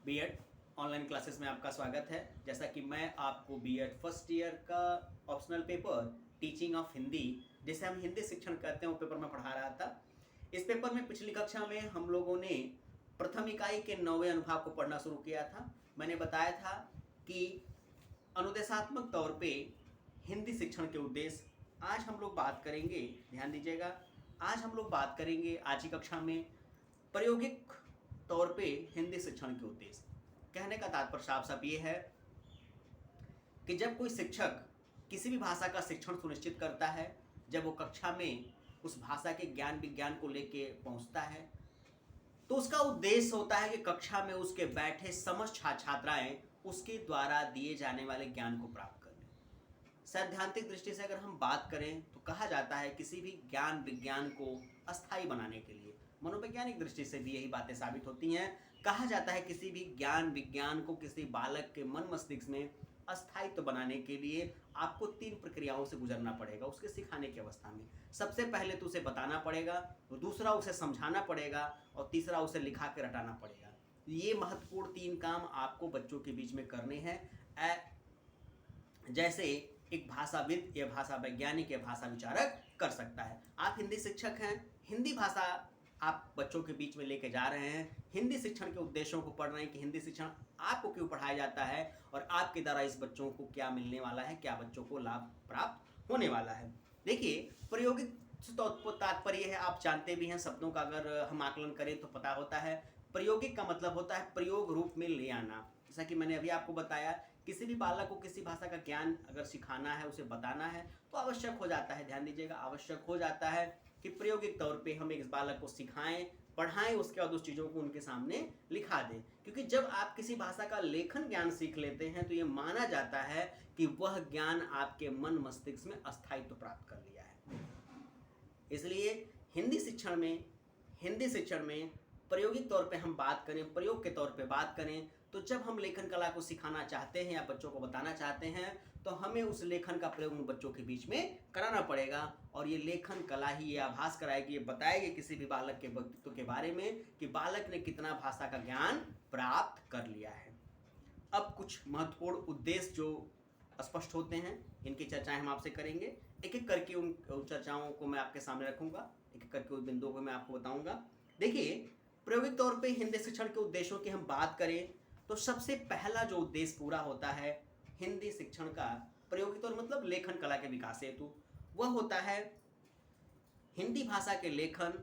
BEd online classes में आपका स्वागत है। जैसा कि मैं आपको बीएड फर्स्ट ईयर का optional paper teaching of Hindi, जिसे हम हिंदी शिक्षण कहते हैं, वो पेपर में पढ़ा रहा था। इस पेपर में पिछली कक्षा में हम लोगों ने प्रथम इकाई के 9वें अनुभाग को पढ़ना शुरू किया था। मैंने बताया था कि अनुदेशात्मक तौर पे हिंदी शिक्षण के उद्देश्य आज हम लोग बात करेंगे। ध्यान दीजिएगा, आज हम लोग बात करेंगे आज की कक्षा में प्रायोगिक तौर पे हिंदी शिक्षण के उद्देश्य। कहने का तात्पर्य साफ साफ ये है कि जब कोई शिक्षक किसी भी भाषा का शिक्षण सुनिश्चित करता है, जब वो कक्षा में उस भाषा के ज्ञान विज्ञान को लेके पहुंचता है, तो उसका उद्देश्य होता है कि कक्षा में उसके बैठे समस्त छात्राएं उसके द्वारा दिए जाने वाले ज्ञान को प्राप्त कर लें। सैद्धांतिक दृष्टि से अगर हम बात करें तो कहा जाता है किसी भी ज्ञान विज्ञान को अस्थायी बनाने के लिए, मनोवैज्ञानिक दृष्टि से भी यही बातें साबित होती हैं। कहा जाता है किसी भी ज्ञान विज्ञान को किसी बालक के मन मस्तिष्क में अस्थायित्व बनाने के लिए आपको 3 प्रक्रियाओं से गुजरना पड़ेगा उसके सिखाने की अवस्था में। सबसे पहले तो उसे बताना पड़ेगा, दूसरा उसे समझाना पड़ेगा और तीसरा उसे लिखा के रटाना पड़ेगा। ये महत्वपूर्ण 3 काम आपको बच्चों के बीच में करने हैं, जैसे एक भाषाविद या भाषा वैज्ञानिक या भाषा विचारक कर सकता है। आप हिंदी शिक्षक हैं, हिंदी भाषा आप बच्चों के बीच में लेके जा रहे हैं, हिंदी शिक्षण के उद्देश्यों को पढ़ रहे हैं कि हिंदी शिक्षण आपको क्यों पढ़ाया जाता है और आपके द्वारा इस बच्चों को क्या मिलने वाला है, क्या बच्चों को लाभ प्राप्त होने वाला है। देखिए, प्रायोगिक तात्पर्य है, आप जानते भी हैं, शब्दों का अगर हम आकलन करें तो पता होता है। प्रायोगिक का मतलब होता है प्रयोग रूप में ले आना। जैसा कि मैंने अभी आपको बताया, किसी भी बालक को किसी भाषा का ज्ञान अगर सिखाना है, उसे बताना है, तो आवश्यक हो जाता है, ध्यान दीजिएगा, आवश्यक हो जाता है कि प्रायोगिक तौर पे हम इस बालक को सिखाएं, पढ़ाएं, उसके बाद उस चीज़ों को उनके सामने लिखा दें। क्योंकि जब आप किसी भाषा का लेखन ज्ञान सीख लेते हैं तो ये माना जाता है कि वह ज्ञान आपके मन मस्तिष्क में अस्थायित्व प्राप्त कर लिया है। इसलिए हिंदी शिक्षण में प्रायोगिक तौर पे हम बात करें, प्रयोग के तौर पे बात करें, तो जब हम लेखन कला को सिखाना चाहते हैं या बच्चों को बताना चाहते हैं तो हमें उस लेखन का प्रयोग उन बच्चों के बीच में कराना पड़ेगा। और ये लेखन कला ही ये आभास कराएगी, ये बताएगी किसी भी बालक के व्यक्तित्व के बारे में कि बालक ने कितना भाषा का ज्ञान प्राप्त कर लिया है। अब कुछ महत्वपूर्ण उद्देश्य जो स्पष्ट होते हैं, इनकी चर्चाएं हम आपसे करेंगे। एक एक करके उन चर्चाओं को मैं आपके सामने रखूंगा, एक एक करके उन बिंदुओं को मैं आपको बताऊंगा। देखिए, प्रायोगिक तौर पे हिंदी शिक्षण के उद्देश्यों की हम बात करें तो सबसे पहला जो उद्देश्य पूरा होता है हिंदी शिक्षण का, प्रायोगिक तौर मतलब लेखन कला के विकास हेतु, वह होता है हिंदी भाषा के लेखन,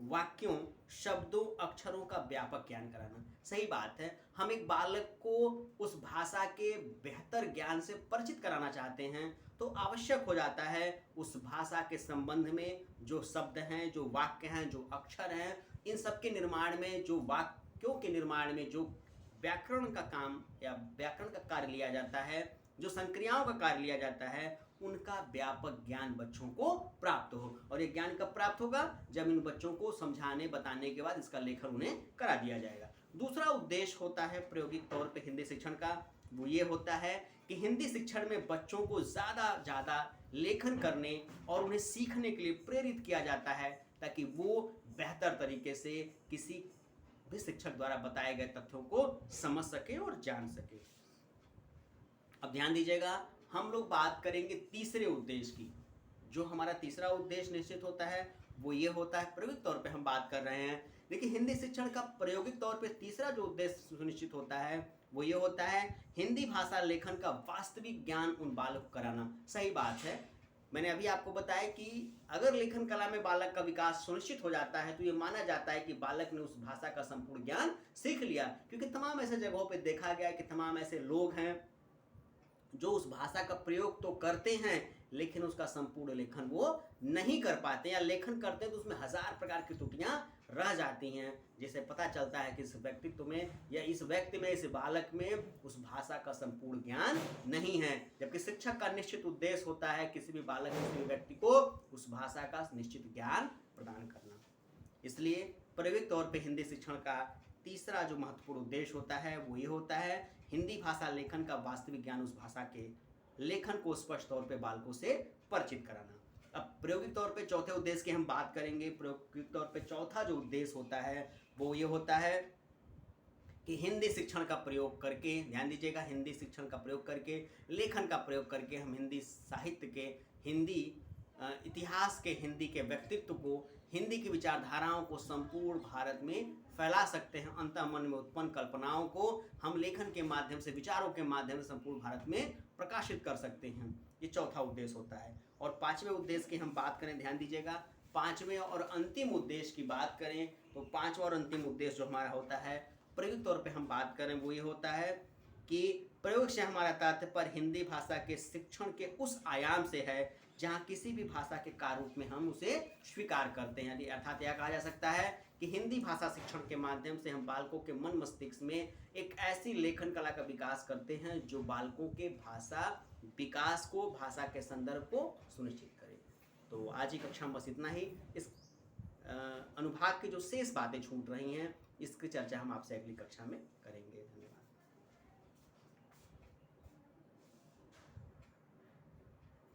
वाक्यों, शब्दों, अक्षरों का व्यापक ज्ञान कराना। सही बात है, हम एक बालक को उस भाषा के बेहतर ज्ञान से परिचित कराना चाहते हैं तो आवश्यक हो जाता है उस भाषा के संबंध में जो शब्द हैं, जो वाक्य हैं, जो अक्षर हैं, इन सब के निर्माण में, जो वाक्यों के निर्माण में जो व्याकरण का काम या व्याकरण का कार्य लिया जाता है, जो संक्रियाओं का कार्य लिया जाता है, उनका व्यापक ज्ञान बच्चों को प्राप्त हो। और ये ज्ञान कब प्राप्त होगा? जब इन बच्चों को समझाने बताने के बाद इसका लेखन उन्हें करा दिया जाएगा। दूसरा उद्देश्य होता है प्रायोगिक तौर पे हिंदी शिक्षण का, वो ये होता है कि हिंदी शिक्षण में बच्चों को ज़्यादा लेखन करने और उन्हें सीखने के लिए प्रेरित किया जाता है ताकि वो बेहतर तरीके से किसी भी शिक्षक द्वारा बताए गए तथ्यों को समझ सके और जान सके। अब ध्यान दीजिएगा, हम लोग बात करेंगे तीसरे उद्देश्य की। जो हमारा तीसरा उद्देश्य निश्चित होता है वो ये होता है, प्रायोगिक तौर पे हम बात कर रहे हैं, लेकिन हिंदी शिक्षण का प्रायोगिक तौर पे तीसरा जो उद्देश्य सुनिश्चित होता है वो ये होता है हिंदी भाषा लेखन का वास्तविक ज्ञान उन बालक को कराना। सही बात है, मैंने अभी आपको बताया कि अगर लेखन कला में बालक का विकास सुनिश्चित हो जाता है तो ये माना जाता है कि बालक ने उस भाषा का संपूर्ण ज्ञान सीख लिया। क्योंकि तमाम ऐसे जगहों पे देखा गया है कि तमाम ऐसे लोग हैं जो उस भाषा का प्रयोग तो करते हैं लेकिन उसका संपूर्ण लेखन वो नहीं कर पाते, या लेखन करते हैं तो उसमें हजार प्रकार की त्रुटियां रह जाती हैं, जिससे पता चलता है कि इस व्यक्तित्व में या इस व्यक्ति में, इस बालक में उस भाषा का संपूर्ण ज्ञान नहीं है। जबकि शिक्षक का निश्चित उद्देश्य होता है किसी भी बालक, किसी भी व्यक्ति को उस भाषा का निश्चित ज्ञान प्रदान करना। इसलिए प्रायोगिक तौर पर हिंदी शिक्षण का तीसरा जो महत्वपूर्ण उद्देश्य होता है वो ये होता है हिंदी भाषा लेखन का वास्तविक ज्ञान उस भाषा के लेखन को स्पष्ट तौर पे बालकों से परिचित कराना। अब प्रायोगिक तौर पे चौथे उद्देश्य की हम बात करेंगे। प्रायोगिक तौर पे चौथा जो उद्देश्य होता है वो ये होता है कि हिंदी शिक्षण का प्रयोग करके, ध्यान दीजिएगा, हिंदी शिक्षण का प्रयोग करके, लेखन का प्रयोग करके हम हिंदी साहित्य के, हिंदी इतिहास के, हिंदी के व्यक्तित्व को, हिंदी की विचारधाराओं को संपूर्ण भारत में फैला सकते हैं। अंतः मन में उत्पन्न कल्पनाओं को हम लेखन के माध्यम से, विचारों के माध्यम से संपूर्ण भारत में प्रकाशित कर सकते हैं। ये चौथा उद्देश्य होता है। और पांचवें उद्देश्य की हम बात करें, ध्यान दीजिएगा, पांचवें और अंतिम उद्देश्य की बात करें तो पांचवा और अंतिम उद्देश्य जो हमारा होता है, प्रयुक्त तौर पे हम बात करें, वो ये होता है कि प्रयोग से हमारा तात्पर्य हिंदी भाषा के शिक्षण के उस आयाम से है जहाँ किसी भी भाषा के कारूप में हम उसे स्वीकार करते हैं। यानी अर्थात यह कहा जा सकता है कि हिंदी भाषा शिक्षण के माध्यम से हम बालकों के मन मस्तिष्क में एक ऐसी लेखन कला का विकास करते हैं जो बालकों के भाषा विकास को, भाषा के संदर्भ को सुनिश्चित करे। तो आज की कक्षा में बस इतना ही। इस अनुभाग की जो शेष बातें छूट रही हैं, इसकी चर्चा हम आपसे अगली कक्षा में करेंगे। धन्यवाद।